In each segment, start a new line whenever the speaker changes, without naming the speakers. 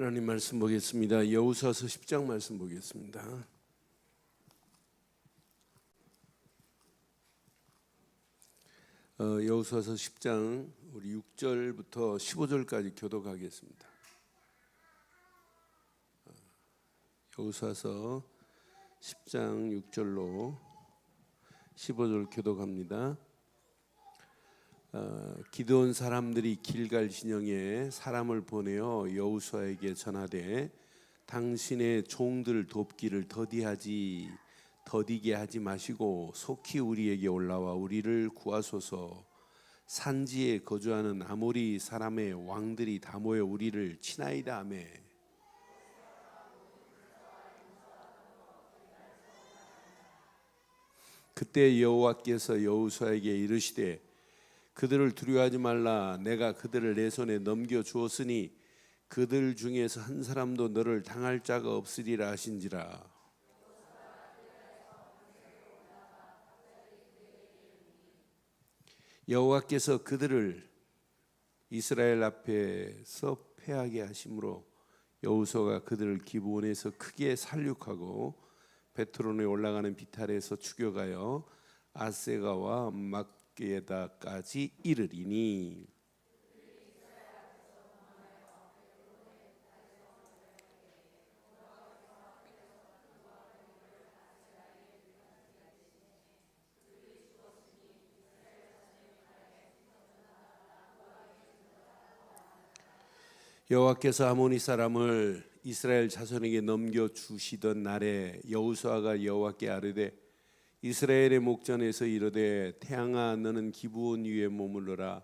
하나님 말씀 보겠습니다. 여호수아서 10장 말씀 보겠습니다. 여호수아서 10장 우리 6절부터 15절까지 교독하겠습니다. 여호수아서 10장 6절로 15절 교독합니다. 기드온 사람들이 길갈 진영에 사람을 보내어 여호수아에게 전하되 당신의 종들 돕기를 더디게 하지 마시고 속히 우리에게 올라와 우리를 구하소서. 산지에 거주하는 아모리 사람의 왕들이 다 모여 우리를 치나이다 하매 그때 여호와께서 여호수아에게 이르시되 그들을 두려워하지 말라. 내가 그들을 내 손에 넘겨 주었으니 그들 중에서 한 사람도 너를 당할 자가 없으리라 하신지라. 여호와께서 그들을 이스라엘 앞에서 패하게 하심으로 여호수아가 그들을 기브온에서 크게 살육하고 베트론에 올라가는 비탈에서 죽여가여 아세가와 막게다까지 이르리니 여호와께서 아모니 사람을 이스라엘 자손에게 넘겨 주시던 날에 여호수아가 여호와께 아뢰되 이스라엘의 목전에서 이르되 태양아 너는 기브온 위에 머물러라.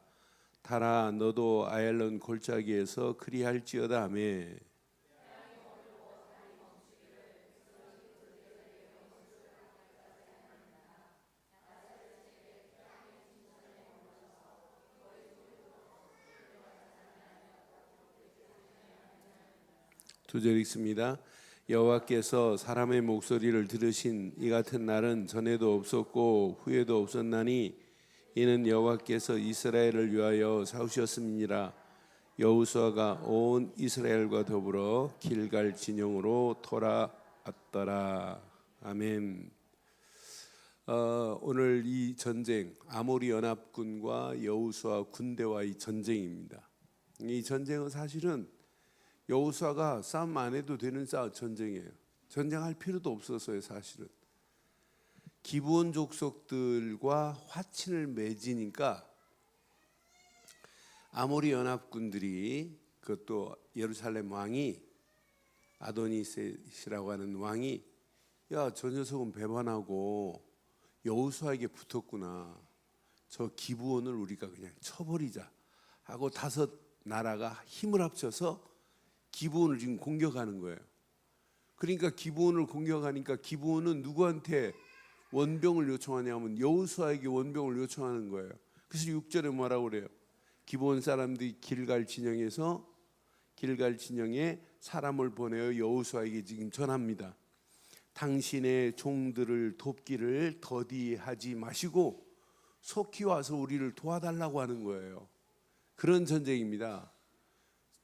달아 너도 아얄론 골짜기에서 그리할지어다 하며 두 절 읽습니다. 여호와께서 사람의 목소리를 들으신 이 같은 날은 전에도 없었고 후에도 없었나니 이는 여호와께서 이스라엘을 위하여 세우셨음이니라. 여호수아가 온 이스라엘과 더불어 길갈 진영으로 돌아왔더라. 아멘. 오늘 이 전쟁 아모리 연합군과 여호수아 군대와의 전쟁입니다. 이 전쟁은 사실은 여호수아가 싸움 안 해도 되는 전쟁이에요. 전쟁할 필요도 없었어요. 사실은 기브온 족속들과 화친을 맺으니까 아모리 연합군들이 그것도 예루살렘 왕이 아도니셋이라고 하는 왕이 야, 저 녀석은 배반하고 여호수아에게 붙었구나. 저 기브온을 우리가 그냥 쳐버리자 하고 다섯 나라가 힘을 합쳐서 기브온을 지금 공격하는 거예요. 그러니까 기브온을 공격하니까 기브온은 누구한테 원병을 요청하냐면 여호수아에게 원병을 요청하는 거예요. 그래서 6절에 뭐라고 그래요? 기브온 사람들이 길갈 진영에 사람을 보내어 여호수아에게 지금 전합니다. 당신의 종들을 돕기를 더디하지 마시고 속히 와서 우리를 도와달라고 하는 거예요. 그런 전쟁입니다.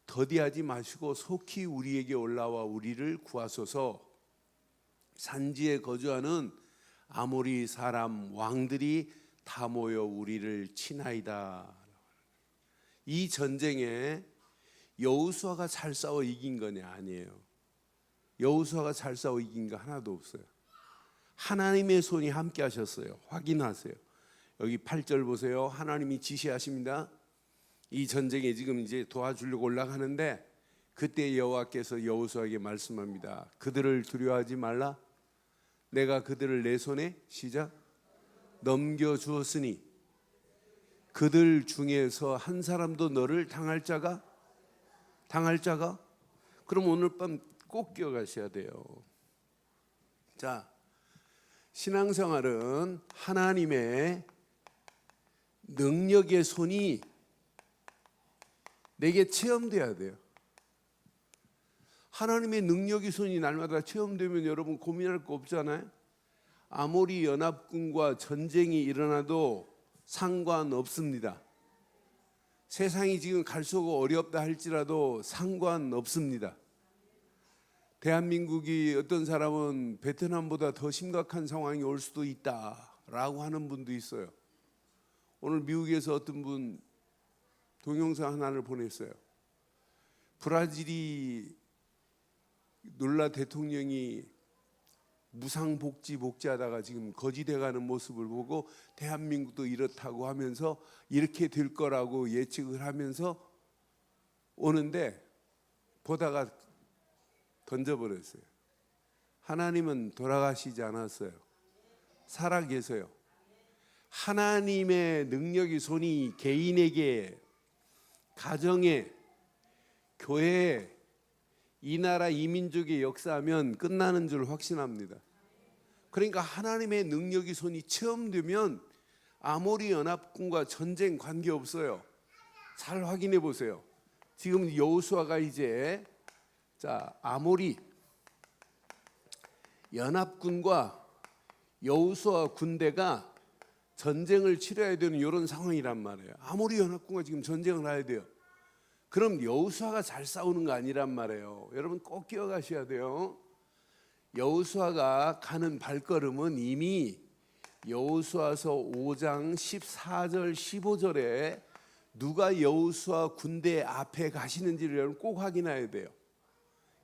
더디하지 마시고 속히 우리에게 올라와 우리를 구하소서. 산지에 거주하는 아모리 사람 왕들이 다 모여 우리를 치나이다. 이 전쟁에 여호수아가 잘 싸워 이긴 거냐? 아니에요. 여호수아가 잘 싸워 이긴 거 하나도 없어요. 하나님의 손이 함께 하셨어요. 확인하세요. 여기 8절 보세요. 하나님이 지시하십니다. 이 전쟁에 지금 이제 도와주려고 올라가는데 그때 여호와께서 여호수아에게 말씀합니다. 그들을 두려워하지 말라. 내가 그들을 내 손에 시작 넘겨주었으니 그들 중에서 한 사람도 너를 당할 자가 그럼 오늘 밤 꼭 기억하셔야 돼요. 자, 신앙생활은 하나님의 능력의 손이 내게 체험돼야 돼요. 하나님의 능력의 손이 날마다 체험되면 여러분 고민할 거 없잖아요. 아모리 연합군과 전쟁이 일어나도 상관없습니다. 세상이 지금 갈수록 어렵다 할지라도 상관없습니다. 대한민국이 어떤 사람은 베트남보다 더 심각한 상황이 올 수도 있다라고 하는 분도 있어요. 오늘 미국에서 어떤 분 동영상 하나를 보냈어요. 브라질이 룰라 대통령이 무상복지하다가 지금 거지돼가는 모습을 보고 대한민국도 이렇다고 하면서 이렇게 될 거라고 예측을 하면서 오는데 보다가 던져버렸어요. 하나님은 돌아가시지 않았어요. 살아 계세요. 하나님의 능력이 손이 개인에게, 가정에, 교회에, 이 나라 이 민족의 역사하면 끝나는 줄 확신합니다. 그러니까 하나님의 능력이 손이 체험되면 아모리 연합군과 전쟁 관계없어요. 잘 확인해 보세요. 지금 여호수아가 이제 아모리 연합군과 여호수아 군대가 전쟁을 치러야 되는 이런 상황이란 말이에요. 아모리 연합군과 지금 전쟁을 해야 돼요. 그럼 여호수아가 잘 싸우는 거 아니란 말이에요. 여러분 꼭 기억하셔야 돼요. 여호수아가 가는 발걸음은 이미 여호수아서 5장 14절 15절에 누가 여호수아 군대 앞에 가시는지를 여러분 꼭 확인해야 돼요.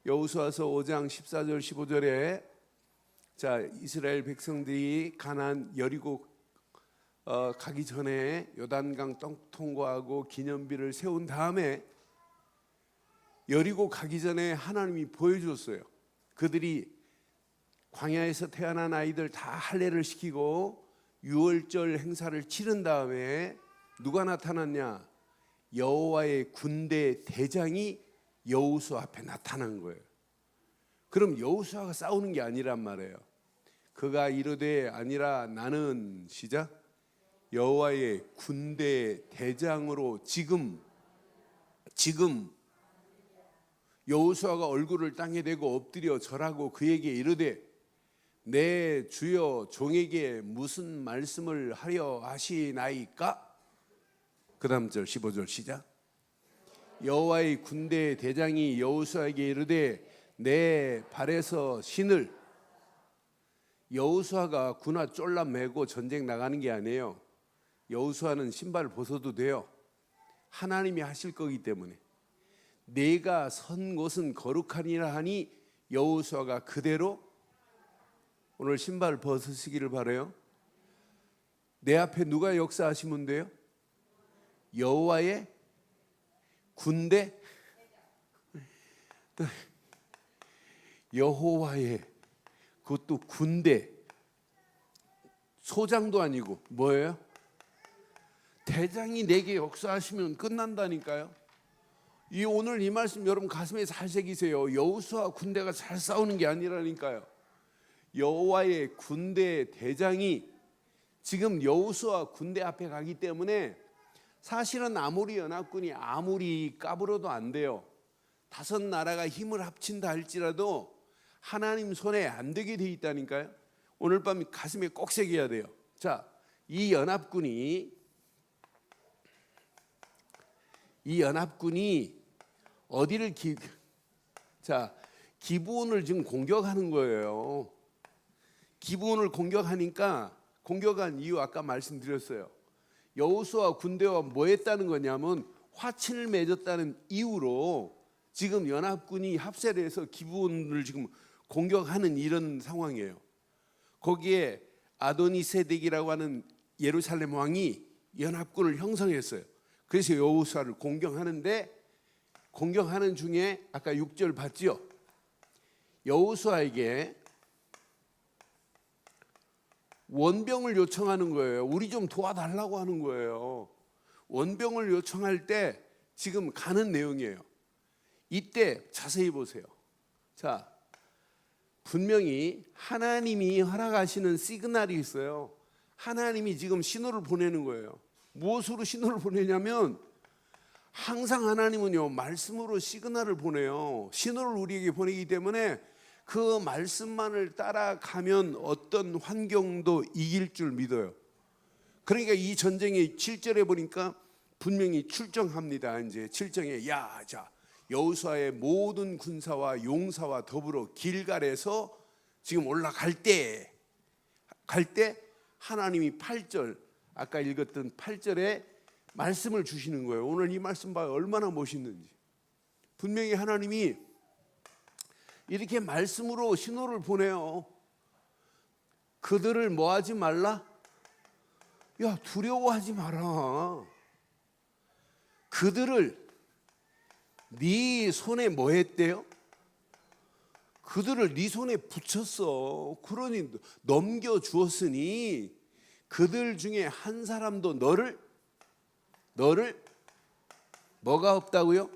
여호수아서 5장 14절 15절에 이스라엘 백성들이 가나안 여리고 가기 전에 요단강 통과하고 기념비를 세운 다음에 여리고 가기 전에 하나님이 보여줬어요. 그들이 광야에서 태어난 아이들 다 할례를 시키고 유월절 행사를 치른 다음에 누가 나타났냐? 여호와의 군대 대장이 여호수아 앞에 나타난 거예요. 그럼 여호수아가 싸우는 게 아니란 말이에요. 그가 이르되 아니라 나는 시작 여호와의 군대 대장으로 지금 여호수아가 얼굴을 땅에 대고 엎드려 절하고 그에게 이르되 내 주여 종에게 무슨 말씀을 하려 하시나이까? 그 다음 절 15절 시작 여호와의 군대 대장이 여호수아에게 이르되 내 발에서 신을 여호수아가 군화 쫄라 매고 전쟁 나가는 게 아니에요. 여호수아는 신발을 벗어도 돼요. 하나님이 하실 거기 때문에 내가 선 곳은 거룩하니라 하니 여호수아가 그대로 오늘 신발을 벗으시기를 바라요. 내 앞에 누가 역사하시면 돼요? 여호와의 군대 여호와의 그것도 군대 소장도 아니고 뭐예요? 대장이 내게 역사하시면 끝난다니까요. 오늘 이 말씀 여러분 가슴에 잘 새기세요. 여호수아 군대가 잘 싸우는 게 아니라니까요. 여호와의 군대 대장이 지금 여호수아 군대 앞에 가기 때문에 사실은 아모리 연합군이 아무리 까불어도 안 돼요. 5 나라가 힘을 합친다 할지라도 하나님 손에 안 되게 돼 있다니까요. 오늘 밤 가슴에 꼭 새겨야 돼요. 이 연합군이 어디를 기브온을 지금 공격하는 거예요. 기브온을 공격하니까 공격한 이유 아까 말씀드렸어요. 여호수아 군대와 뭐 했다는 거냐면 화친을 맺었다는 이유로 지금 연합군이 합세를 해서 기브온을 지금 공격하는 이런 상황이에요. 거기에 아도니세덱이라고 하는 예루살렘 왕이 연합군을 형성했어요. 그래서 여호수아를 공격하는데 공격하는 중에 아까 6절 봤죠? 여호수아에게 원병을 요청하는 거예요. 우리 좀 도와달라고 하는 거예요. 원병을 요청할 때 지금 가는 내용이에요. 이때 자세히 보세요. 분명히 하나님이 허락하시는 시그널이 있어요. 하나님이 지금 신호를 보내는 거예요. 무엇으로 신호를 보내냐면 항상 하나님은요 말씀으로 시그널을 보내요. 신호를 우리에게 보내기 때문에 그 말씀만을 따라가면 어떤 환경도 이길 줄 믿어요. 그러니까 이 전쟁의 7절에 보니까 분명히 출정합니다. 이제 7절에 여호수아의 모든 군사와 용사와 더불어 길갈에서 지금 올라갈 때 하나님이 8절, 아까 읽었던 8절에 말씀을 주시는 거예요. 오늘 이 말씀 봐요. 얼마나 멋있는지. 분명히 하나님이 이렇게 말씀으로 신호를 보내요. 그들을 뭐 하지 말라? 야, 두려워하지 마라. 그들을 네 손에 뭐 했대요? 그들을 네 손에 붙였어. 그러니 넘겨주었으니 그들 중에 한 사람도 너를 뭐가 없다고요?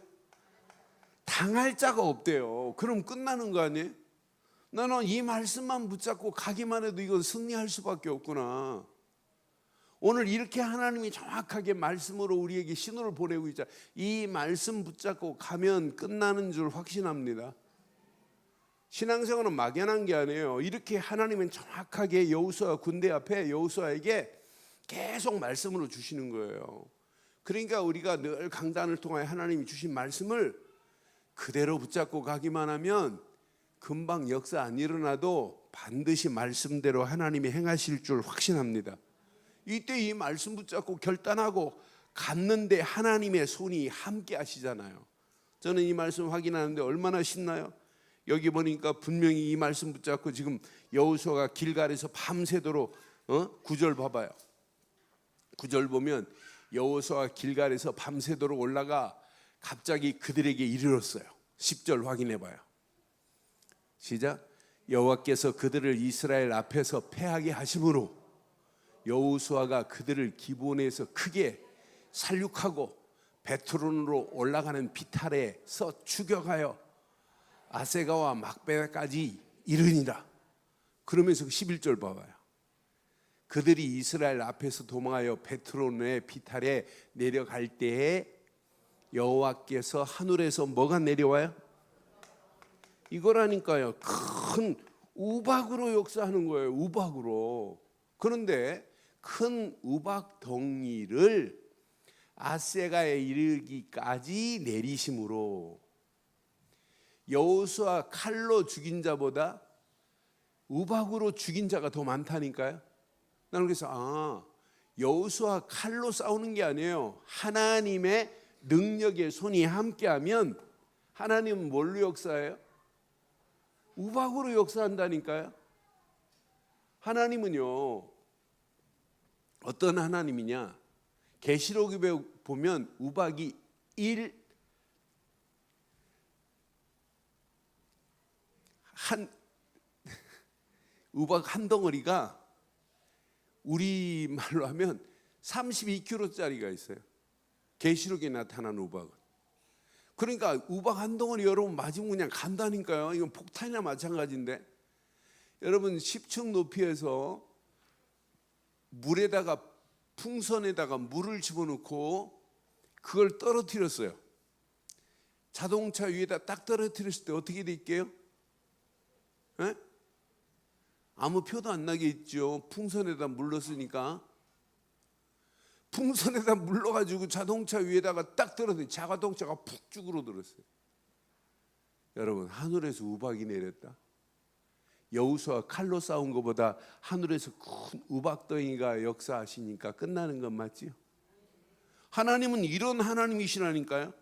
당할 자가 없대요. 그럼 끝나는 거 아니에요? 나는 이 말씀만 붙잡고 가기만 해도 이건 승리할 수밖에 없구나. 오늘 이렇게 하나님이 정확하게 말씀으로 우리에게 신호를 보내고 있자. 이 말씀 붙잡고 가면 끝나는 줄 확신합니다. 신앙생활은 막연한 게 아니에요. 이렇게 하나님은 정확하게 여호수아 군대 앞에 여호수아에게 계속 말씀으로 주시는 거예요. 그러니까 우리가 늘 강단을 통하여 하나님이 주신 말씀을 그대로 붙잡고 가기만 하면 금방 역사 안 일어나도 반드시 말씀대로 하나님이 행하실 줄 확신합니다. 이때 이 말씀 붙잡고 결단하고 갔는데 하나님의 손이 함께 하시잖아요. 저는 이 말씀 확인하는데 얼마나 신나요? 여기 보니까 분명히 이 말씀 붙잡고 지금 여호수아가 길갈에서 밤새도록 9절 봐봐요. 9절 보면 여호수아가 길갈에서 밤새도록 올라가 갑자기 그들에게 이르렀어요. 10절 확인해 봐요. 시작. 여호와께서 그들을 이스라엘 앞에서 패하게 하심으로 여호수아가 그들을 기브온에서 크게 살육하고 베트론으로 올라가는 비탈에서 추격하여 아세가와 막베까지 이르니라. 그러면서 11절 봐봐요. 그들이 이스라엘 앞에서 도망하여 베트론의 비탈에 내려갈 때에 여호와께서 하늘에서 뭐가 내려와요? 이거라니까요. 큰 우박으로 역사하는 거예요. 우박으로. 그런데 큰 우박 덩이를 아세가에 이르기까지 내리심으로 여호수아 칼로 죽인 자보다 우박으로 죽인 자가 더 많다니까요. 나는 그래서 여호수아 칼로 싸우는 게 아니에요. 하나님의 능력의 손이 함께하면 하나님은 뭘로 역사해요? 우박으로 역사한다니까요. 하나님은요 어떤 하나님이냐? 계시록에 보면 우박이 우박 한 덩어리가 우리말로 하면 32kg짜리가 있어요. 계시록에 나타난 우박은. 그러니까 우박 한 덩어리 여러분 맞으면 그냥 간다니까요. 이건 폭탄이나 마찬가지인데, 여러분 10층 높이에서 물에다가 풍선에다가 물을 집어넣고 그걸 떨어뜨렸어요. 자동차 위에다 딱 떨어뜨렸을 때 어떻게 될게요? 에? 아무 표도 안 나게 있죠. 풍선에다 물 넣었으니까. 풍선에다 물 넣어가지고 자동차 위에다가 딱 떨어뜨린 자동차가 푹 쭈그러들었어요. 여러분 하늘에서 우박이 내렸다. 여호수아 칼로 싸운 것보다 하늘에서 큰 우박덩이가 역사하시니까 끝나는 건 맞지요? 하나님은 이런 하나님이시라니까요.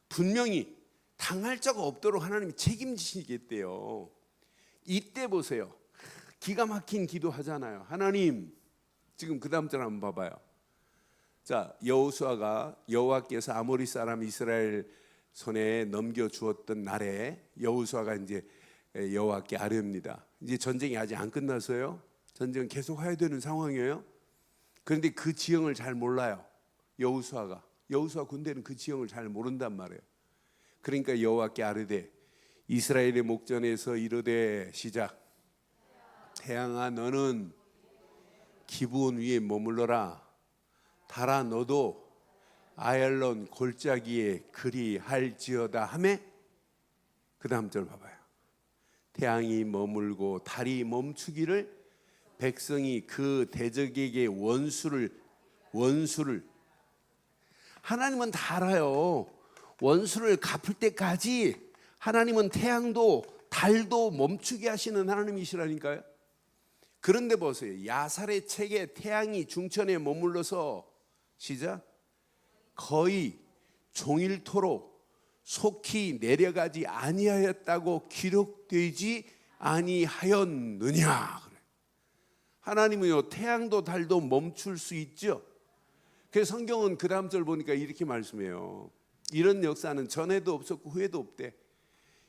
분명히 당할 자가 없도록 하나님이 책임지시겠대요. 이때 보세요. 기가 막힌 기도 하잖아요. 하나님, 지금 그 다음 절 한번 봐봐요. 자, 여호수아가 여호와께서 아모리 사람 이스라엘 손에 넘겨주었던 날에 여호수아가 이제 여호와께 아뢰옵니다. 이제 전쟁이 아직 안 끝났어요. 전쟁은 계속 해야 되는 상황이에요. 그런데 그 지형을 잘 몰라요. 여호수아 군대는 그 지형을 잘 모른단 말이에요. 그러니까 여호와께 아뢰되 이스라엘의 목전에서 이르되 시작. 태양아 너는 기브온 위에 머물러라. 달아 너도 아얄론 골짜기에 그리할지어다 하매 그 다음 절 봐봐요. 태양이 머물고 달이 멈추기를 백성이 그 대적에게 원수를 하나님은 다 알아요. 원수를 갚을 때까지 하나님은 태양도 달도 멈추게 하시는 하나님이시라니까요. 그런데 보세요. 야살의 책에 태양이 중천에 머물러서 시작 거의 종일토록 속히 내려가지 아니하였다고 기록되지 아니하였느냐. 하나님은요 태양도 달도 멈출 수 있죠. 그래서 성경은 그 다음 절 보니까 이렇게 말씀해요. 이런 역사는 전에도 없었고 후에도 없대.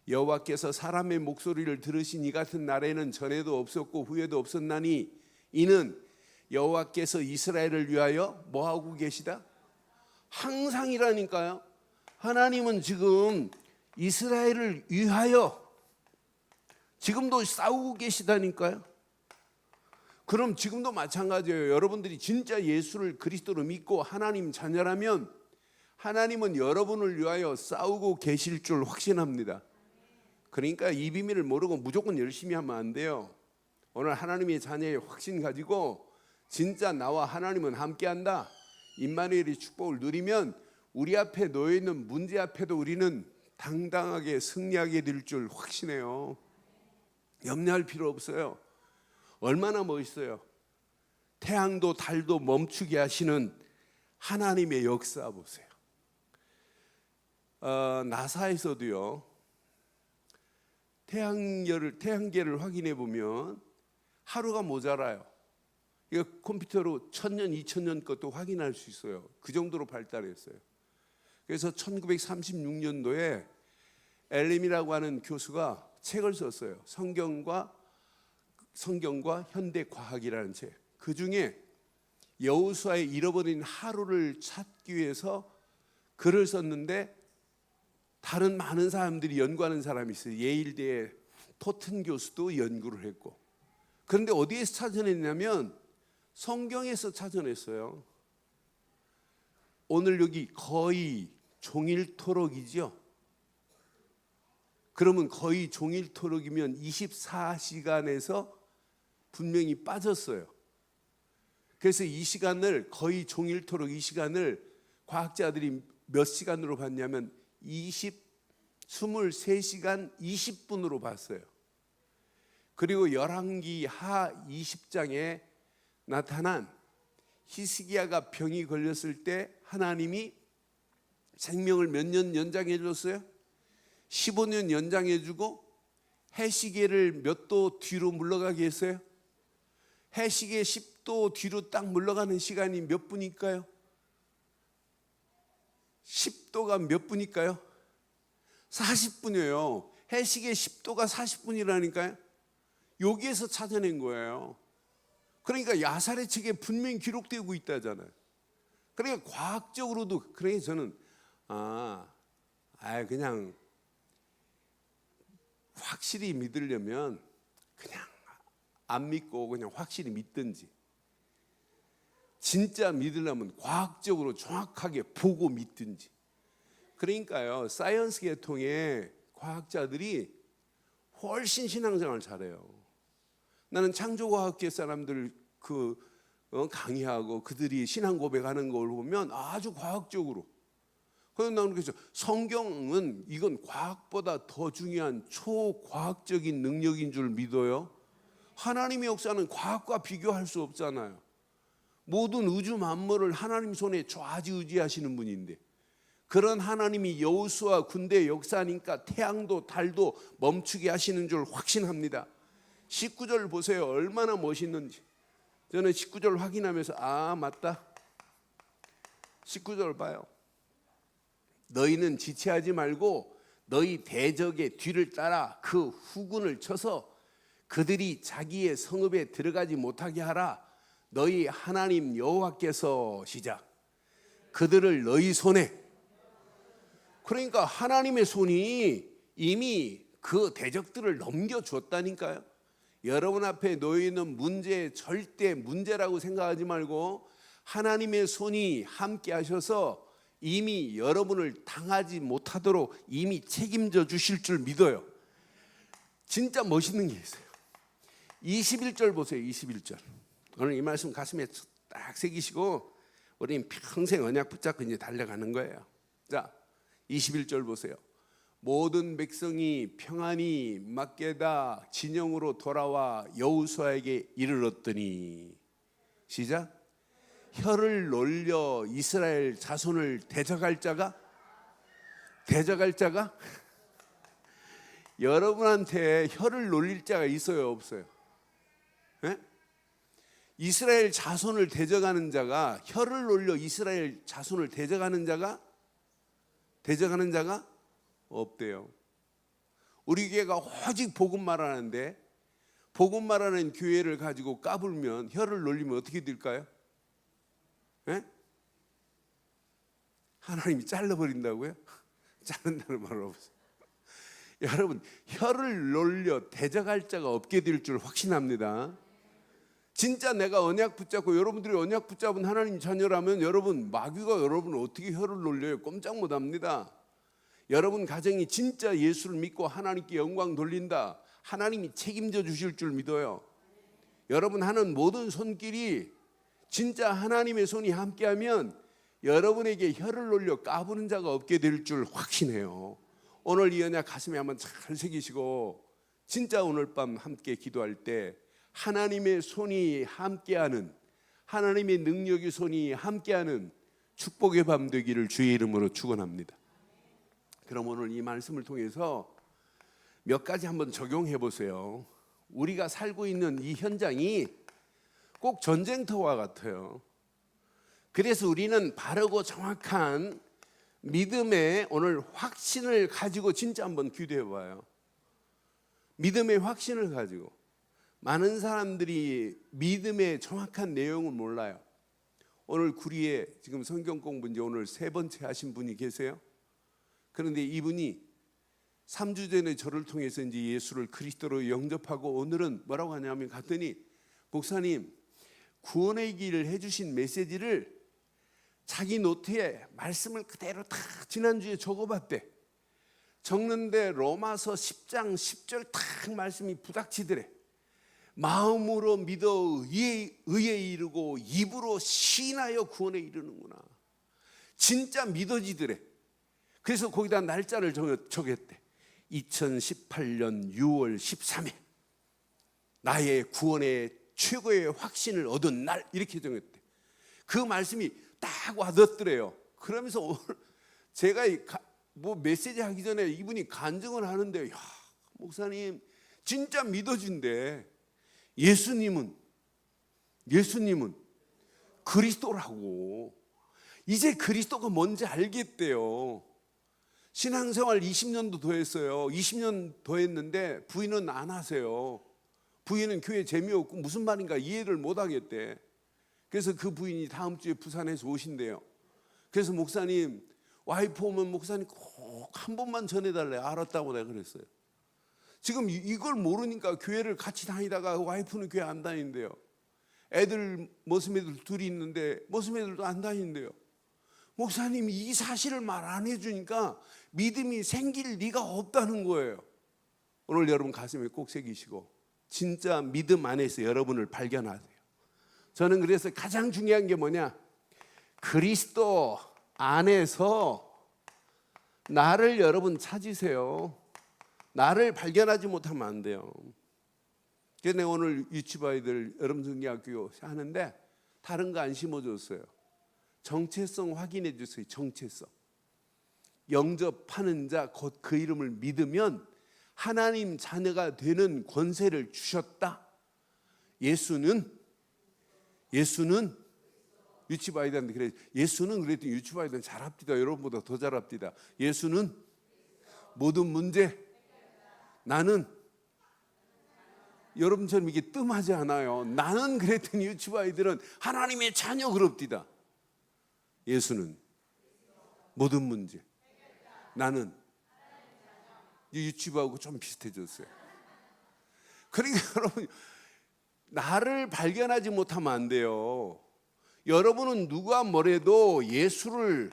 여호와께서 사람의 목소리를 들으신 이 같은 날에는 전에도 없었고 후에도 없었나니 이는 여호와께서 이스라엘을 위하여 뭐하고 계시다? 항상이라니까요. 하나님은 지금 이스라엘을 위하여 지금도 싸우고 계시다니까요. 그럼 지금도 마찬가지예요. 여러분들이 진짜 예수를 그리스도로 믿고 하나님 자녀라면 하나님은 여러분을 위하여 싸우고 계실 줄 확신합니다. 그러니까 이 비밀을 모르고 무조건 열심히 하면 안 돼요. 오늘 하나님의 자녀의 확신 가지고 진짜 나와 하나님은 함께한다. 임마누엘의 축복을 누리면 우리 앞에 놓여있는 문제 앞에도 우리는 당당하게 승리하게 될 줄 확신해요. 염려할 필요 없어요. 얼마나 멋있어요. 태양도 달도 멈추게 하시는 하나님의 역사 보세요. 나사에서도요 태양계를 확인해 보면 하루가 모자라요. 이거 컴퓨터로 1000년, 2000년 것도 확인할 수 있어요. 그 정도로 발달했어요. 그래서 1936년도에 엘림이라고 하는 교수가 책을 썼어요. 성경과 현대 과학이라는 책. 그 중에 여호수아의 잃어버린 하루를 찾기 위해서 글을 썼는데 다른 많은 사람들이 연구하는 사람이 있어요. 예일대의 토튼 교수도 연구를 했고. 그런데 어디에서 찾아냈냐면 성경에서 찾아냈어요. 오늘 여기 거의 종일토록이죠. 그러면 거의 종일토록이면 24시간에서 분명히 빠졌어요. 그래서 이 시간을 거의 종일토록 이 시간을 과학자들이 몇 시간으로 봤냐면 23시간 20분으로 봤어요. 그리고 열왕기 하 20장에 나타난 히스기야가 병이 걸렸을 때 하나님이 생명을 몇 년 연장해 줬어요? 15년 연장해 주고 해시계를 몇 도 뒤로 물러가게 했어요? 해시계 10도 뒤로 딱 물러가는 시간이 몇 분일까요? 10도가 몇 분일까요? 40분이에요. 해시계 10도가 40분이라니까요. 여기에서 찾아낸 거예요. 그러니까 야살의 책에 분명히 기록되고 있다잖아요. 그러니까 과학적으로도 그러니까 저는 그냥 확실히 믿으려면 그냥 안 믿고 그냥 확실히 믿든지, 진짜 믿으려면 과학적으로 정확하게 보고 믿든지. 그러니까요 사이언스 계통의 과학자들이 훨씬 신앙생활을 잘해요. 나는 창조과학계 사람들 강의하고 그들이 신앙 고백하는 걸 보면 아주 과학적으로. 그래서 나는 그래서 성경은 이건 과학보다 더 중요한 초과학적인 능력인 줄 믿어요. 하나님의 역사는 과학과 비교할 수 없잖아요. 모든 우주 만물을 하나님 손에 좌지우지하시는 분인데, 그런 하나님이 여호수아 군대 역사니까 태양도 달도 멈추게 하시는 줄 확신합니다. 19절 보세요. 얼마나 멋있는지. 저는 19절 확인하면서 맞다. 19절 봐요. 너희는 지체하지 말고 너희 대적의 뒤를 따라 그 후군을 쳐서 그들이 자기의 성읍에 들어가지 못하게 하라. 너희 하나님 여호와께서 시작 그들을 너희 손에. 그러니까 하나님의 손이 이미 그 대적들을 넘겨줬다니까요. 여러분 앞에 놓여있는 문제 절대 문제라고 생각하지 말고 하나님의 손이 함께 하셔서 이미 여러분을 당하지 못하도록 이미 책임져 주실 줄 믿어요. 진짜 멋있는 게 있어요. 21절 보세요. 21절. 오늘 이 말씀 가슴에 딱 새기시고 우리는 평생 언약 붙잡고 이제 달려가는 거예요. 자, 21절 보세요. 모든 백성이 평안히 막게다 진영으로 돌아와 여호수아에게 이르렀더니, 시작. 혀를 놀려 이스라엘 자손을 대적할 자가 여러분한테 혀를 놀릴 자가 있어요, 없어요? 예? 이스라엘 자손을 대적하는 자가, 혀를 놀려 이스라엘 자손을 대적하는 자가 없대요. 우리 교회가 오직 복음 말하는데, 복음 말하는 교회를 가지고 까불면, 혀를 놀리면 어떻게 될까요? 예? 하나님이 잘라버린다고요? 자른다는 말을 없어요. 여러분, 혀를 놀려 대적할 자가 없게 될 줄 확신합니다. 진짜 내가 언약 붙잡고 여러분들이 언약 붙잡은 하나님 자녀라면 여러분, 마귀가 여러분을 어떻게 혀를 놀려요? 꼼짝 못합니다. 여러분 가정이 진짜 예수를 믿고 하나님께 영광 돌린다, 하나님이 책임져 주실 줄 믿어요. 여러분 하는 모든 손길이 진짜 하나님의 손이 함께하면 여러분에게 혀를 놀려 까부는 자가 없게 될 줄 확신해요. 오늘 이 언약 가슴에 한번 잘 새기시고, 진짜 오늘 밤 함께 기도할 때 하나님의 손이 함께하는, 하나님의 능력의 손이 함께하는 축복의 밤 되기를 주의 이름으로 축원합니다. 그럼 오늘 이 말씀을 통해서 몇 가지 한번 적용해 보세요. 우리가 살고 있는 이 현장이 꼭 전쟁터와 같아요. 그래서 우리는 바르고 정확한 믿음의 오늘 확신을 가지고 진짜 한번 기도해 봐요. 믿음의 확신을 가지고. 많은 사람들이 믿음의 정확한 내용을 몰라요. 오늘 구리에 지금 성경 공부 이제 오늘 3번째 하신 분이 계세요. 그런데 이분이 3주 전에 저를 통해서 이제 예수를 그리스도로 영접하고 오늘은 뭐라고 하냐면, 갔더니 목사님, 구원의 길을 해주신 메시지를 자기 노트에 말씀을 그대로 다 지난주에 적어봤대. 적는데 로마서 10장 10절 딱 말씀이 부닥치더래. 마음으로 믿어 의에 이르고 입으로 시인하여 구원에 이르는구나. 진짜 믿어지더래. 그래서 거기다 날짜를 적었대. 2018년 6월 13일 나의 구원의 최고의 확신을 얻은 날, 이렇게 정했대. 그 말씀이 딱 와닿더래요. 그러면서 오늘 제가 뭐 메시지 하기 전에 이분이 간증을 하는데, 야, 목사님 진짜 믿어진대. 예수님은 그리스도라고. 이제 그리스도가 뭔지 알겠대요. 신앙생활 20년도 더 했어요. 20년 더 했는데 부인은 안 하세요. 부인은 교회 재미없고 무슨 말인가 이해를 못 하겠대. 그래서 그 부인이 다음 주에 부산에서 오신대요. 그래서 목사님, 와이프 오면 목사님 꼭 한 번만 전해달래. 알았다고 내가 그랬어요. 지금 이걸 모르니까 교회를 같이 다니다가 와이프는 교회 안 다닌대요. 애들, 모습애들 둘이 있는데 모습애들도 안 다닌대요. 목사님이 이 사실을 말 안 해주니까 믿음이 생길 리가 없다는 거예요. 오늘 여러분 가슴에 꼭 새기시고 진짜 믿음 안에서 여러분을 발견하세요. 저는 그래서 가장 중요한 게 뭐냐, 그리스도 안에서 나를 여러분 찾으세요. 나를 발견하지 못하면 안 돼요. 그래서 내가 오늘 유치부 아이들 여러분 성경학교 하는데 다른 거 안 심어줬어요. 정체성 확인해 주세요. 정체성. 영접하는 자 곧 그 이름을 믿으면 하나님 자녀가 되는 권세를 주셨다. 예수는 유치부 아이들한테 그래. 예수는 그랬더니 유치부 아이들은 잘합디다. 여러분보다 더 잘합디다. 예수는 모든 문제. 나는 여러분처럼 이게 뜸하지 않아요. 나는 그랬더니 유치부 아이들은 하나님의 자녀 그럽디다. 예수는 모든 문제. 나는 유치부하고 좀 비슷해졌어요. 그러니까 여러분, 나를 발견하지 못하면 안 돼요. 여러분은 누가 뭐래도 예수를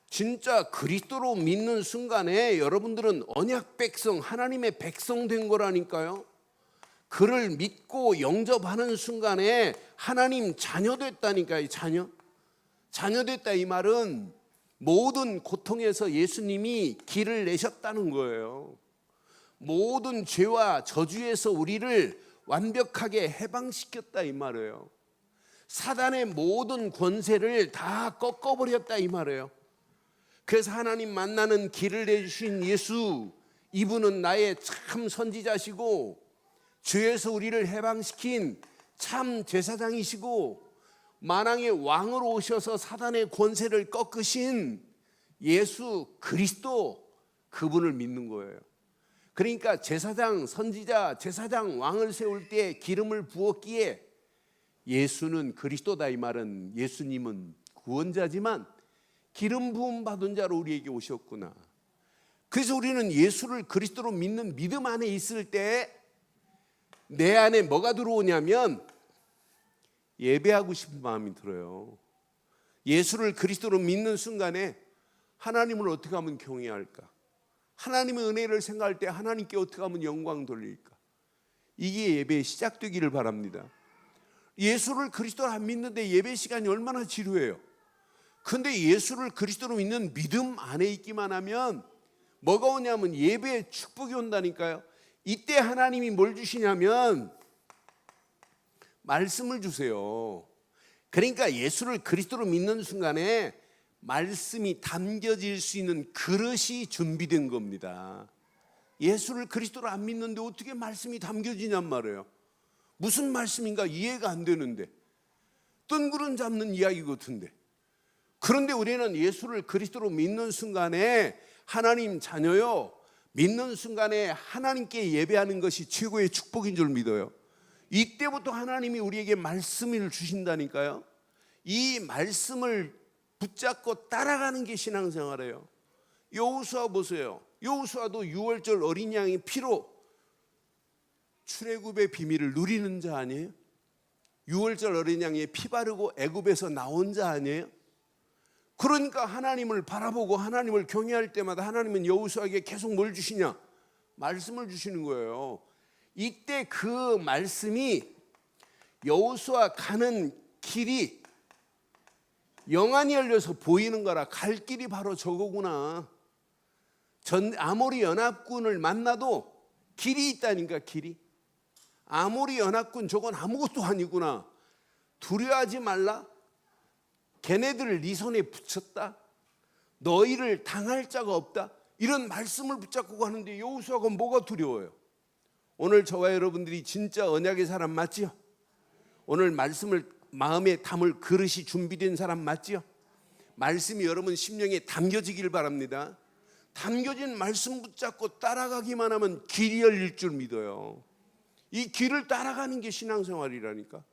진짜 그리스도로 믿는 순간에 여러분들은 언약 백성, 하나님의 백성 된 거라니까요. 그를 믿고 영접하는 순간에 하나님 자녀 됐다니까요. 자녀 됐다 이 말은 모든 고통에서 예수님이 길을 내셨다는 거예요. 모든 죄와 저주에서 우리를 완벽하게 해방시켰다 이 말이에요. 사단의 모든 권세를 다 꺾어버렸다 이 말이에요. 그래서 하나님 만나는 길을 내주신 예수, 이분은 나의 참 선지자시고 죄에서 우리를 해방시킨 참 제사장이시고 만왕의 왕으로 오셔서 사단의 권세를 꺾으신 예수 그리스도, 그분을 믿는 거예요. 그러니까 제사장, 선지자, 제사장, 왕을 세울 때 기름을 부었기에 예수는 그리스도다 이 말은 예수님은 구원자지만 기름 부음 받은 자로 우리에게 오셨구나. 그래서 우리는 예수를 그리스도로 믿는 믿음 안에 있을 때 내 안에 뭐가 들어오냐면 예배하고 싶은 마음이 들어요. 예수를 그리스도로 믿는 순간에 하나님을 어떻게 하면 경외할까? 하나님의 은혜를 생각할 때 하나님께 어떻게 하면 영광 돌릴까? 이게 예배의 시작되기를 바랍니다. 예수를 그리스도로 안 믿는데 예배 시간이 얼마나 지루해요. 그런데 예수를 그리스도로 믿는 믿음 안에 있기만 하면 뭐가 오냐면 예배의 축복이 온다니까요. 이때 하나님이 뭘 주시냐면 말씀을 주세요. 그러니까 예수를 그리스도로 믿는 순간에 말씀이 담겨질 수 있는 그릇이 준비된 겁니다. 예수를 그리스도로 안 믿는데 어떻게 말씀이 담겨지냔 말이에요. 무슨 말씀인가 이해가 안 되는데, 뜬구름 잡는 이야기 같은데. 그런데 우리는 예수를 그리스도로 믿는 순간에 하나님 자녀요, 믿는 순간에 하나님께 예배하는 것이 최고의 축복인 줄 믿어요. 이때부터 하나님이 우리에게 말씀을 주신다니까요. 이 말씀을 붙잡고 따라가는 게 신앙생활이에요. 여호수아 보세요. 여호수아도 유월절 어린 양의 피로 출애굽의 비밀을 누리는 자 아니에요? 유월절 어린 양의 피 바르고 애굽에서 나온 자 아니에요? 그러니까 하나님을 바라보고 하나님을 경외할 때마다 하나님은 여호수아에게 계속 뭘 주시냐? 말씀을 주시는 거예요. 이때 그 말씀이 여호수아 가는 길이 영안이 열려서 보이는 거라, 갈 길이 바로 저거구나. 아모리 연합군을 만나도 길이 있다니까, 길이. 아모리 연합군 저건 아무것도 아니구나. 두려워하지 말라. 걔네들을 네 손에 붙였다. 너희를 당할 자가 없다. 이런 말씀을 붙잡고 가는데 여호수아가 뭐가 두려워요? 오늘 저와 여러분들이 진짜 언약의 사람 맞지요? 오늘 말씀을 마음에 담을 그릇이 준비된 사람 맞지요? 말씀이 여러분 심령에 담겨지길 바랍니다. 담겨진 말씀 붙잡고 따라가기만 하면 길이 열릴 줄 믿어요. 이 길을 따라가는 게 신앙생활이라니까.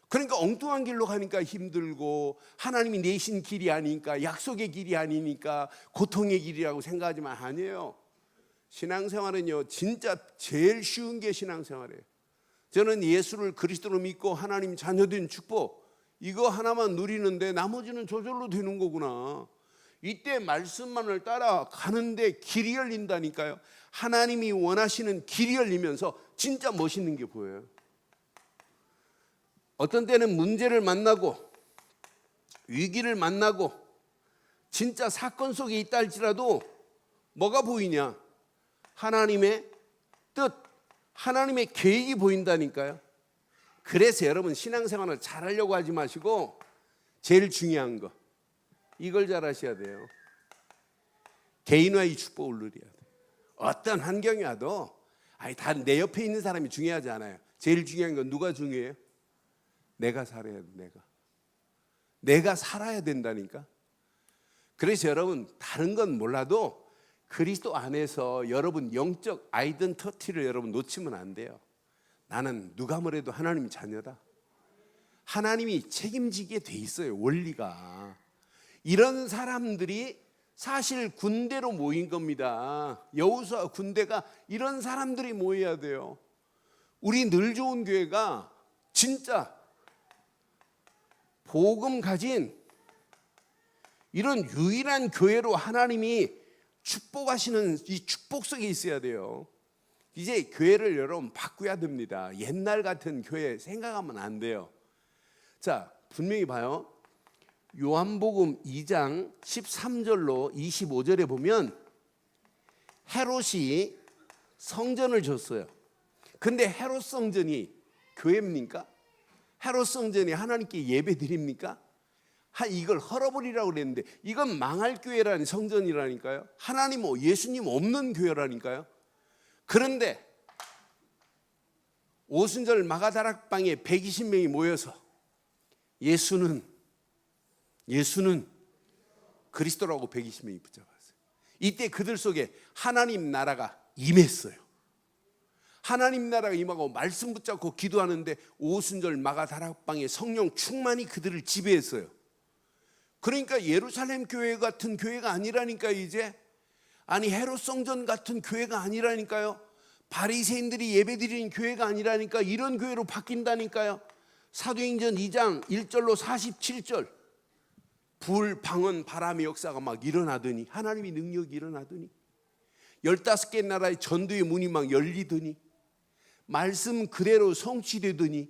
그러니까 엉뚱한 길로 가니까 힘들고, 하나님이 내신 길이 아니니까, 약속의 길이 아니니까 고통의 길이라고 생각하지만 아니에요. 신앙생활은요, 진짜 제일 쉬운 게 신앙생활이에요. 저는 예수를 그리스도로 믿고 하나님 자녀된 축복, 이거 하나만 누리는데 나머지는 저절로 되는 거구나. 이때 말씀만을 따라가는데 길이 열린다니까요. 하나님이 원하시는 길이 열리면서 진짜 멋있는 게 보여요. 어떤 때는 문제를 만나고 위기를 만나고 진짜 사건 속에 있다 할지라도 뭐가 보이냐? 하나님의 뜻, 하나님의 계획이 보인다니까요. 그래서 여러분 신앙생활을 잘하려고 하지 마시고 제일 중요한 거, 이걸 잘 하셔야 돼요. 개인화의 축복을 누려야 돼요. 어떤 환경이 와도 다 내 옆에 있는 사람이 중요하지 않아요. 제일 중요한 건 누가 중요해요? 내가 살아야 돼. 내가 살아야 된다니까. 그래서 여러분 다른 건 몰라도 그리스도 안에서 여러분 영적 아이덴티티를 여러분 놓치면 안 돼요. 나는 누가 뭐래도 하나님 자녀다. 하나님이 책임지게 돼 있어요. 원리가. 이런 사람들이 사실 군대로 모인 겁니다. 여호수아 군대가 이런 사람들이 모여야 돼요. 우리 늘 좋은 교회가 진짜 복음 가진 이런 유일한 교회로 하나님이 축복하시는 이 축복 속에 있어야 돼요. 이제 교회를 여러분 바꿔야 됩니다. 옛날 같은 교회 생각하면 안 돼요. 자, 분명히 봐요. 요한복음 2장 13절로 25절에 보면 헤롯이 성전을 줬어요. 근데 헤롯 성전이 교회입니까? 헤롯 성전이 하나님께 예배 드립니까? 이걸 헐어버리라고 그랬는데 이건 망할 교회라는 성전이라니까요. 하나님 예수님 없는 교회라니까요. 그런데 오순절 마가다락방에 120명이 모여서 예수는 그리스도라고 120명이 붙잡았어요. 이때 그들 속에 하나님 나라가 임했어요. 하나님 나라가 임하고 말씀 붙잡고 기도하는데 오순절 마가다락방에 성령 충만이 그들을 지배했어요. 그러니까 예루살렘 교회 같은 교회가 아니라니까요. 이제 아니 헤롯 성전 같은 교회가 아니라니까요. 바리새인들이 예배드리는 교회가 아니라니까 이런 교회로 바뀐다니까요. 사도행전 2장 1절로 47절 불, 방언, 바람의 역사가 막 일어나더니 하나님의 능력이 일어나더니 15개 나라의 전도의 문이 막 열리더니 말씀 그대로 성취되더니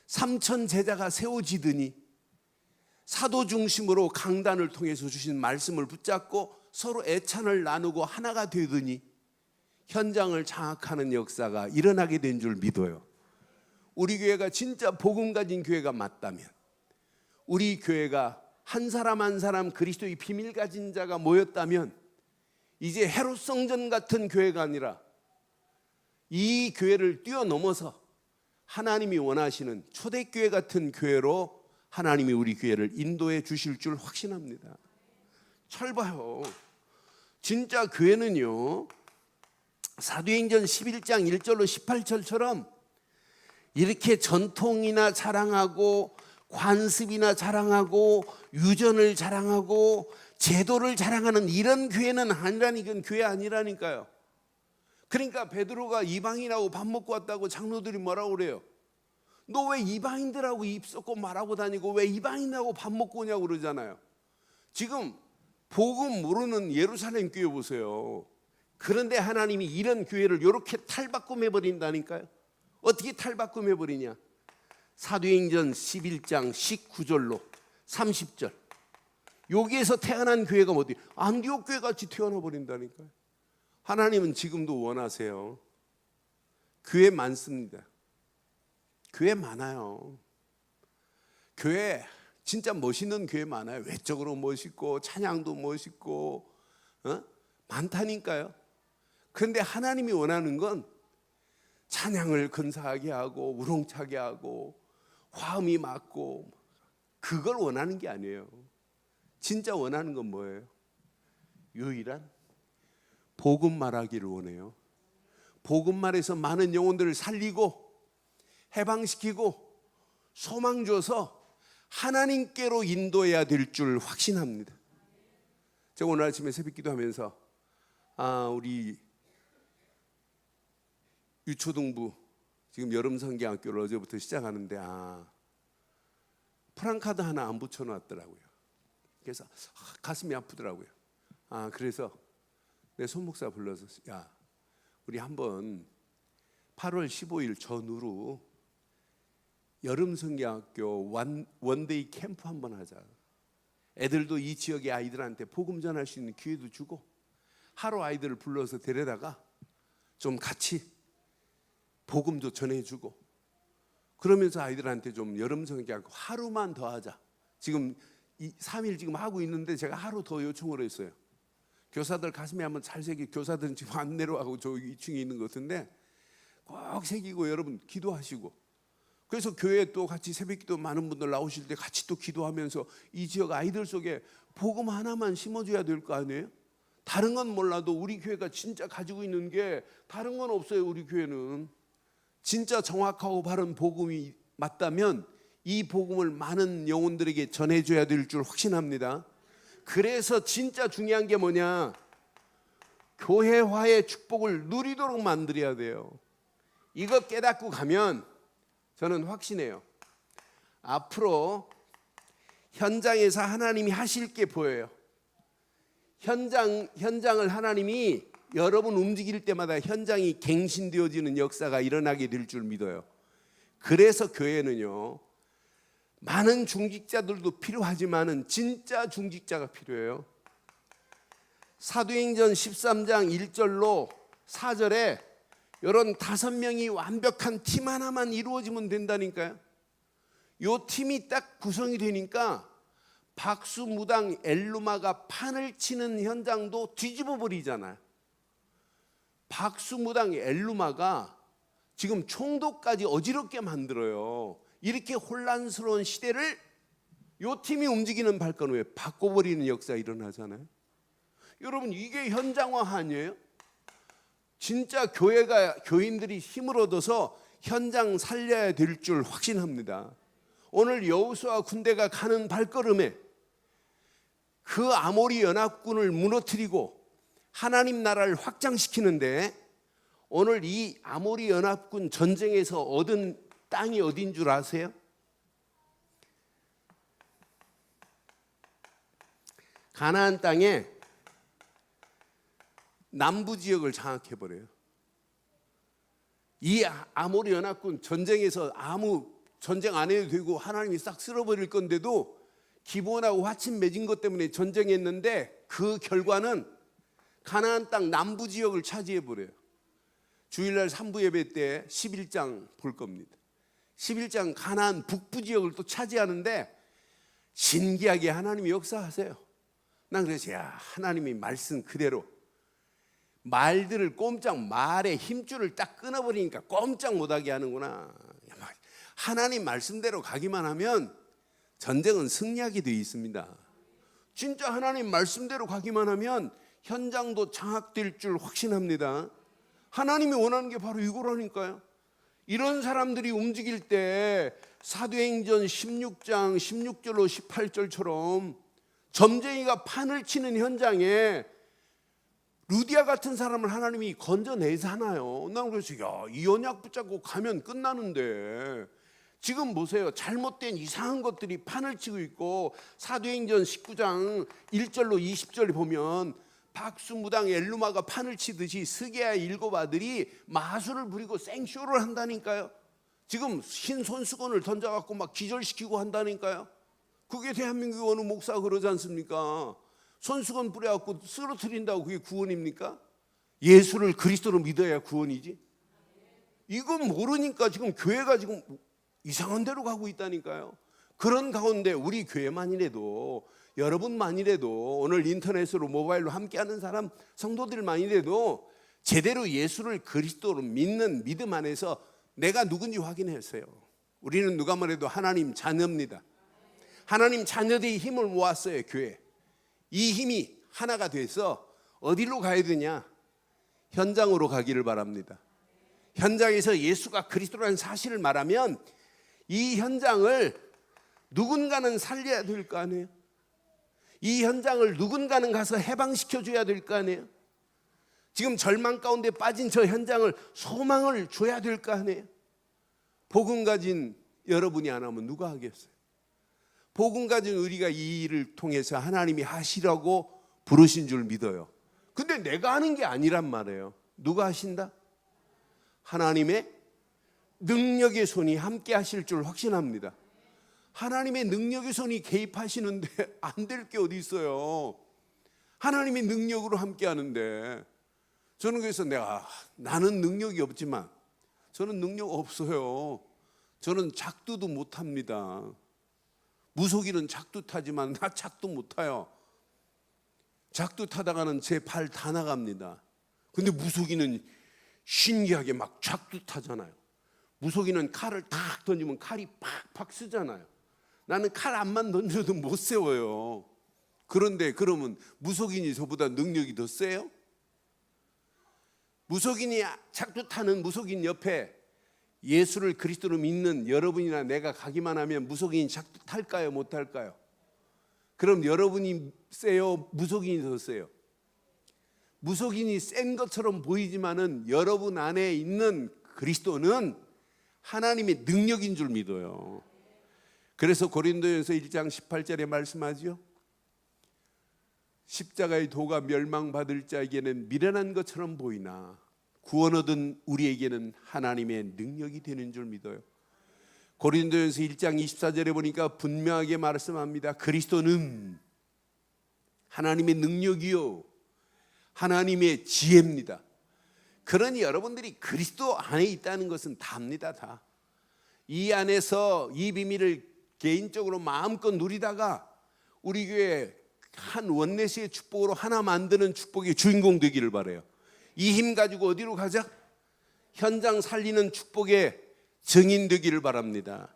3천 제자가 세워지더니 사도 중심으로 강단을 통해서 주신 말씀을 붙잡고 서로 애찬을 나누고 하나가 되더니 현장을 장악하는 역사가 일어나게 된 줄 믿어요. 우리 교회가 진짜 복음 가진 교회가 맞다면, 우리 교회가 한 사람 한 사람 그리스도의 비밀 가진 자가 모였다면 이제 헤롯 성전 같은 교회가 아니라 이 교회를 뛰어넘어서 하나님이 원하시는 초대교회 같은 교회로 하나님이 우리 교회를 인도해 주실 줄 확신합니다. 잘 봐요. 진짜 교회는요, 사도행전 11장 1절로 18절처럼 이렇게 전통이나 자랑하고 관습이나 자랑하고 유전을 자랑하고 제도를 자랑하는 이런 교회는 아니라니까, 교회 아니라니까요. 그러니까 베드로가 이방인하고 밥 먹고 왔다고 장로들이 뭐라고 그래요? 너 왜 이방인들하고 입 썩고 말하고 다니고 왜 이방인하고 밥 먹고 오냐고 그러잖아요. 지금 복음 모르는 예루살렘 교회 보세요. 그런데 하나님이 이런 교회를 이렇게 탈바꿈해버린다니까요. 어떻게 탈바꿈해버리냐? 사도행전 11장 19절로 30절 여기에서 태어난 교회가 어디? 안디옥 교회 같이 태어나버린다니까요. 하나님은 지금도 원하세요. 교회 많습니다. 교회 많아요. 교회 진짜 멋있는 교회 많아요. 외적으로 멋있고 찬양도 멋있고 많다니까요. 그런데 하나님이 원하는 건 찬양을 근사하게 하고 우렁차게 하고 화음이 맞고 그걸 원하는 게 아니에요. 진짜 원하는 건 뭐예요? 유일한 복음 말하기를 원해요. 복음 말해서 많은 영혼들을 살리고 해방시키고 소망 줘서 하나님께로 인도해야 될 줄 확신합니다. 제가 오늘 아침에 새벽 기도하면서 우리 유초등부 지금 여름 성경학교를 어제부터 시작하는데 프랑카드 하나 안 붙여놨더라고요. 그래서 가슴이 아프더라고요. 그래서 내 손목사 불러서 야 우리 한번 8월 15일 전후로 여름 성경학교 원데이 캠프 한번 하자. 애들도 이 지역의 아이들한테 복음 전할 수 있는 기회도 주고 하루 아이들을 불러서 데려다가 좀 같이 복음도 전해주고 그러면서 아이들한테 좀 여름 성경학교 하루만 더 하자. 지금 3일 지금 하고 있는데 제가 하루 더 요청을 했어요. 교사들 가슴에 한번 잘 새기고, 교사들은 지금 안 내려가고 저 2층에 있는 것 같은데 꼭 새기고 여러분 기도하시고, 그래서 교회에 또 같이 새벽기도 많은 분들 나오실 때 같이 또 기도하면서 이 지역 아이들 속에 복음 하나만 심어줘야 될 거 아니에요? 다른 건 몰라도 우리 교회가 진짜 가지고 있는 게 다른 건 없어요. 우리 교회는 진짜 정확하고 바른 복음이 맞다면 이 복음을 많은 영혼들에게 전해줘야 될 줄 확신합니다. 그래서 진짜 중요한 게 뭐냐? 교회화의 축복을 누리도록 만들어야 돼요. 이거 깨닫고 가면 저는 확신해요. 앞으로 현장에서 하나님이 하실 게 보여요. 현장을 하나님이 여러분 움직일 때마다 현장이 갱신되어지는 역사가 일어나게 될 줄 믿어요. 그래서 교회는요, 많은 중직자들도 필요하지만은 진짜 중직자가 필요해요. 사도행전 13장 1절로 4절에 이런 5명이 완벽한 팀 하나만 이루어지면 된다니까요. 요 팀이 딱 구성이 되니까 박수무당 엘루마가 판을 치는 현장도 뒤집어 버리잖아요. 박수무당 엘루마가 지금 총독까지 어지럽게 만들어요. 이렇게 혼란스러운 시대를 요 팀이 움직이는 발걸음에 바꿔버리는 역사 일어나잖아요. 여러분, 이게 현장화 아니에요? 진짜 교인들이 힘을 얻어서 현장 살려야 될 줄 확신합니다. 오늘 여호수아 군대가 가는 발걸음에 그 아모리 연합군을 무너뜨리고 하나님 나라를 확장시키는데, 오늘 이 아모리 연합군 전쟁에서 얻은 땅이 어딘 줄 아세요? 가나안 땅에 남부 지역을 장악해버려요. 이 아모리 연합군 전쟁에서 아무 전쟁 안 해도 되고 하나님이 싹 쓸어버릴 건데도 기본하고 화친 맺은 것 때문에 전쟁했는데, 그 결과는 가나안 땅 남부 지역을 차지해버려요. 주일날 3부 예배 때 11장 볼 겁니다. 11장 가나안 북부 지역을 또 차지하는데 신기하게 하나님이 역사하세요. 난 그래서 하나님이 말씀 그대로 말들을 꼼짝, 말의 힘줄을 딱 끊어버리니까 꼼짝 못하게 하는구나. 하나님 말씀대로 가기만 하면 전쟁은 승리하게 되어 있습니다. 진짜 하나님 말씀대로 가기만 하면 현장도 장악될 줄 확신합니다. 하나님이 원하는 게 바로 이거라니까요. 이런 사람들이 움직일 때 사도행전 16장 16절로 18절처럼 점쟁이가 판을 치는 현장에 루디아 같은 사람을 하나님이 건져내잖아요. 난 그래서 이 언약 붙잡고 가면 끝나는데, 지금 보세요. 잘못된 이상한 것들이 판을 치고 있고, 사도행전 19장 1절로 20절에 보면 박수무당 엘루마가 판을 치듯이 스게야 7 아들이 마술을 부리고 생쇼를 한다니까요. 지금 흰 손수건을 던져갖고 막 기절시키고 한다니까요. 그게 대한민국 어느 목사가 그러지 않습니까? 손수건 뿌려갖고 쓰러뜨린다고 그게 구원입니까? 예수를 그리스도로 믿어야 구원이지. 이건 모르니까 지금 교회가 지금 이상한 데로 가고 있다니까요. 그런 가운데 우리 교회만이라도, 여러분만이라도, 오늘 인터넷으로 모바일로 함께하는 사람 성도들만이라도 제대로 예수를 그리스도로 믿는 믿음 안에서 내가 누군지 확인했어요. 우리는 누가 뭐래도 하나님 자녀입니다. 하나님 자녀들이 힘을 모았어요. 교회 이 힘이 하나가 돼서 어디로 가야 되냐? 현장으로 가기를 바랍니다. 현장에서 예수가 그리스도라는 사실을 말하면 이 현장을 누군가는 살려야 될 거 아니에요? 이 현장을 누군가는 가서 해방시켜줘야 될 거 아니에요? 지금 절망 가운데 빠진 저 현장을 소망을 줘야 될 거 아니에요? 복음 가진 여러분이 안 하면 누가 하겠어요? 복음 가진 우리가 이 일을 통해서 하나님이 하시라고 부르신 줄 믿어요. 근데 내가 하는 게 아니란 말이에요. 누가 하신다? 하나님의 능력의 손이 함께 하실 줄 확신합니다. 하나님의 능력의 손이 개입하시는데 안 될 게 어디 있어요? 하나님의 능력으로 함께 하는데, 저는 그래서 나는 능력이 없지만, 저는 능력 없어요. 저는 작두도 못합니다. 무속인은 작두 타지만 나 작두 못 타요. 작두 타다가는 제 발 다 나갑니다. 근데 무속인은 신기하게 막 작두 타잖아요. 무속인은 칼을 탁 던지면 칼이 팍팍 쓰잖아요. 나는 칼 안만 던져도 못 세워요. 그런데 그러면 무속인이 저보다 능력이 더 세요? 무속인이 작두 타는 무속인 옆에 예수를 그리스도로 믿는 여러분이나 내가 가기만 하면 무속인이 작두 탈까요? 못 탈까요? 그럼 여러분이 세요? 무속인이 더 세요? 무속인이 센 것처럼 보이지만은 여러분 안에 있는 그리스도는 하나님의 능력인 줄 믿어요. 그래서 고린도전서 1장 18절에 말씀하죠. 십자가의 도가 멸망받을 자에게는 미련한 것처럼 보이나 구원 얻은 우리에게는 하나님의 능력이 되는 줄 믿어요. 고린도전서 1장 24절에 보니까 분명하게 말씀합니다. 그리스도는 하나님의 능력이요 하나님의 지혜입니다. 그러니 여러분들이 그리스도 안에 있다는 것은 답니다. 다. 이 안에서 이 비밀을 개인적으로 마음껏 누리다가 우리 교회 한 원내스의 축복으로 하나 만드는 축복의 주인공 되기를 바라요. 이 힘 가지고 어디로 가자? 현장 살리는 축복의 증인 되기를 바랍니다.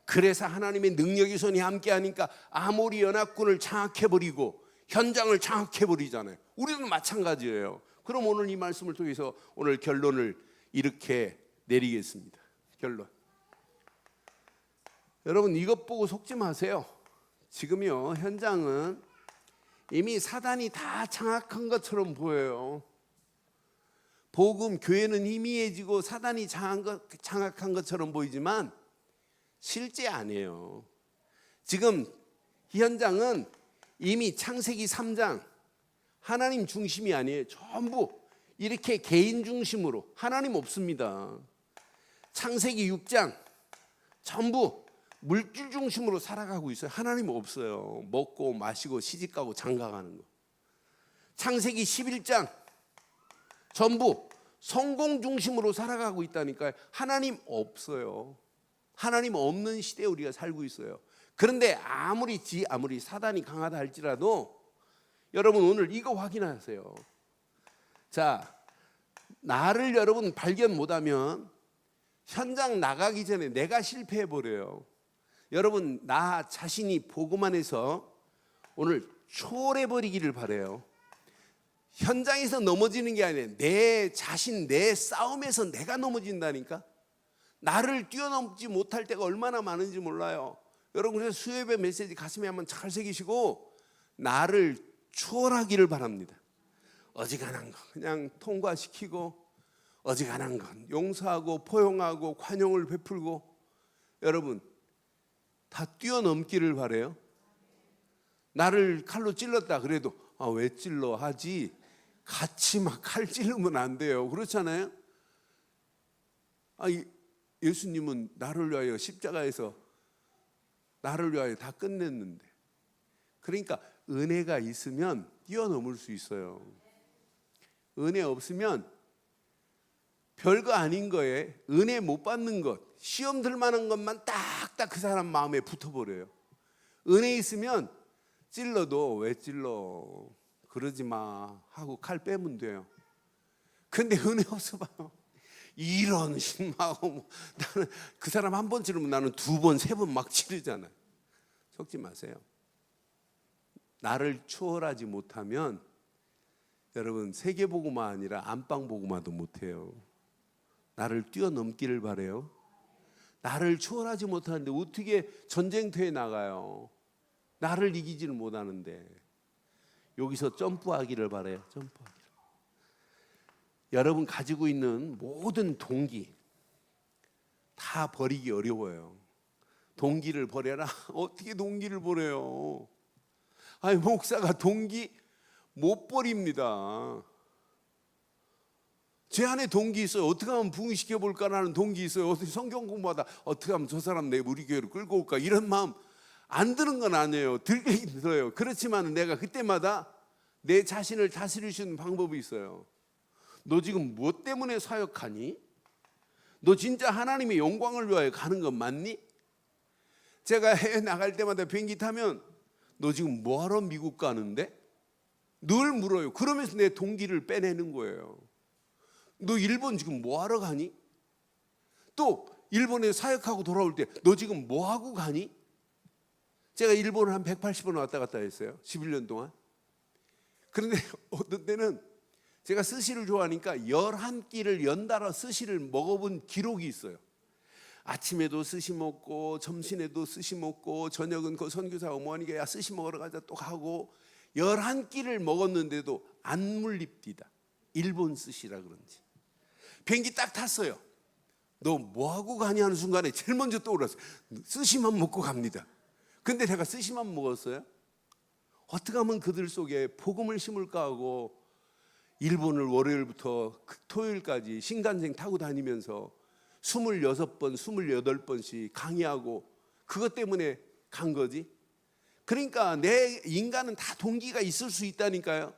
그래서 하나님의 능력의 손이 함께 하니까 아모리 연합군을 장악해버리고 현장을 장악해버리잖아요. 우리도 마찬가지예요. 그럼 오늘 이 말씀을 통해서 오늘 결론을 이렇게 내리겠습니다. 결론. 여러분 이것 보고 속지 마세요. 지금요 현장은 이미 사단이 다 장악한 것처럼 보여요. 복음 교회는 희미해지고 사단이 장악한 것처럼 보이지만 실제 아니에요. 지금 현장은 이미 창세기 3장 하나님 중심이 아니에요. 전부 이렇게 개인 중심으로 하나님 없습니다. 창세기 6장 전부 물질 중심으로 살아가고 있어요. 하나님 없어요. 먹고 마시고 시집가고 장가가는 거. 창세기 11장 전부 성공 중심으로 살아가고 있다니까요. 하나님 없어요. 하나님 없는 시대에 우리가 살고 있어요. 그런데 아무리 사단이 강하다 할지라도 여러분 오늘 이거 확인하세요. 자, 나를 여러분 발견 못하면 현장 나가기 전에 내가 실패해 버려요. 여러분 나 자신이 복음 안에서 오늘 초월해 버리기를 바라요. 현장에서 넘어지는 게 아니에요. 내 자신 내 싸움에서 내가 넘어진다니까. 나를 뛰어넘지 못할 때가 얼마나 많은지 몰라요. 여러분 그래서 수요예배 메시지 가슴에 한번 잘 새기시고 나를 초월하기를 바랍니다. 어지간한 거 그냥 통과시키고 어지간한 건 용서하고 포용하고 관용을 베풀고 여러분 다 뛰어넘기를 바라요. 나를 칼로 찔렀다 그래도 왜 찔러 하지 같이 막 칼 찔르면 안 돼요. 그렇잖아요. 예수님은 나를 위하여 십자가에서 나를 위하여 다 끝냈는데 그러니까 은혜가 있으면 뛰어넘을 수 있어요. 은혜 없으면 별거 아닌 거에 은혜 못 받는 것 시험 들 만한 것만 딱딱 그 사람 마음에 붙어버려요. 은혜 있으면 찔러도 왜 찔러 그러지 마 하고 칼 빼면 돼요. 근데 은혜 없어 봐요. 이런 신마하고 나는 그 사람 한 번 찌르면 나는 두 번, 세 번 막 찌르잖아요. 속지 마세요. 나를 초월하지 못하면 여러분 세계복음화 아니라 안방복음화도 못해요. 나를 뛰어넘기를 바라요. 나를 초월하지 못하는데 어떻게 전쟁터에 나가요. 나를 이기지를 못하는데 여기서 점프하기를 바라요. 점프하기를. 여러분 가지고 있는 모든 동기 다 버리기 어려워요. 동기를 버려라. 어떻게 동기를 버려요? 목사가 동기 못 버립니다. 제 안에 동기 있어요. 어떻게 하면 부흥시켜 볼까라는 동기 있어요. 어떻게 성경 공부하다 어떻게 하면 저 사람 내 우리 교회로 끌고 올까 이런 마음 안 드는 건 아니에요. 들긴 들어요. 그렇지만 내가 그때마다 내 자신을 다스릴 수 있는 방법이 있어요. 너 지금 무엇 때문에 사역하니? 너 진짜 하나님의 영광을 위하여 가는 건 맞니? 제가 해외 나갈 때마다 비행기 타면 너 지금 뭐하러 미국 가는데? 늘 물어요. 그러면서 내 동기를 빼내는 거예요. 너 일본 지금 뭐하러 가니? 또 일본에 사역하고 돌아올 때 너 지금 뭐하고 가니? 제가 일본을 한 180번 왔다 갔다 했어요. 11년 동안. 그런데 어떤 때는 제가 스시를 좋아하니까 11끼를 연달아 스시를 먹어본 기록이 있어요. 아침에도 스시 먹고 점심에도 스시 먹고 저녁은 그 선교사 어머니가 야 스시 먹으러 가자 또 가고 11끼를 먹었는데도 안 물립디다. 일본 스시라 그런지. 비행기 딱 탔어요. 너 뭐하고 가냐 하는 순간에 제일 먼저 떠올랐어요. 스시만 먹고 갑니다. 근데 제가 스시만 먹었어요. 어떻게 하면 그들 속에 복음을 심을까 하고 일본을 월요일부터 토요일까지 신간생 타고 다니면서 26번, 28번씩 강의하고 그것 때문에 간 거지. 그러니까 내 인간은 다 동기가 있을 수 있다니까요.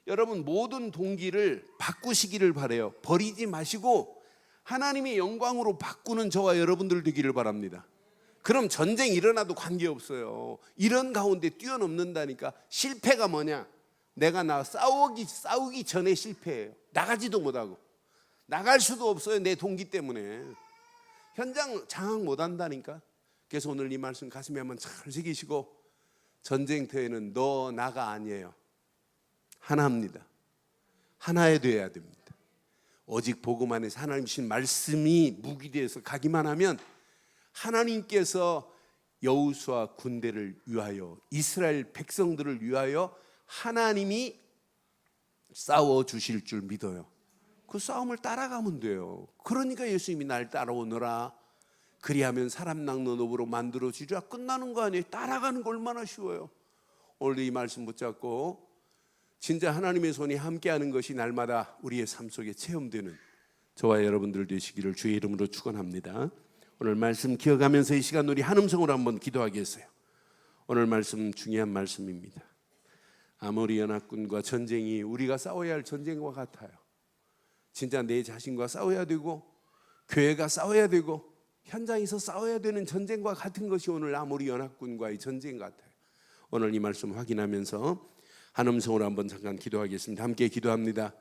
여러분 모든 동기를 바꾸시기를 바라요. 버리지 마시고 하나님의 영광으로 바꾸는 저와 여러분들 되기를 바랍니다. 그럼 전쟁이 일어나도 관계없어요. 이런 가운데 뛰어넘는다니까. 실패가 뭐냐? 내가 싸우기 전에 실패해요. 나가지도 못하고 나갈 수도 없어요. 내 동기 때문에 현장 장악 못한다니까. 그래서 오늘 이 말씀 가슴에 한번 잘 새기시고, 전쟁터에는 너 나가 아니에요. 하나입니다. 하나에 되어야 됩니다. 오직 복음 안에서 하나님 주신 말씀이 무기되어서 가기만 하면 하나님께서 여호수아 군대를 위하여, 이스라엘 백성들을 위하여 하나님이 싸워 주실 줄 믿어요. 그 싸움을 따라가면 돼요. 그러니까 예수님이 날 따라오너라, 그리하면 사람 낚는 업으로 만들어 주리라. 끝나는 거 아니에요. 따라가는 거 얼마나 쉬워요. 오늘도 이 말씀 붙잡고 진짜 하나님의 손이 함께하는 것이 날마다 우리의 삶 속에 체험되는 저와 여러분들 되시기를 주의 이름으로 축원합니다. 오늘 말씀 기억하면서 이 시간 우리 한음성으로 한번 기도하겠어요. 오늘 말씀 중요한 말씀입니다. 아모리 연합군과 전쟁이 우리가 싸워야 할 전쟁과 같아요. 진짜 내 자신과 싸워야 되고 교회가 싸워야 되고 현장에서 싸워야 되는 전쟁과 같은 것이 오늘 아모리 연합군과의 전쟁 같아요. 오늘 이 말씀 확인하면서 한음성으로 한번 잠깐 기도하겠습니다. 함께 기도합니다.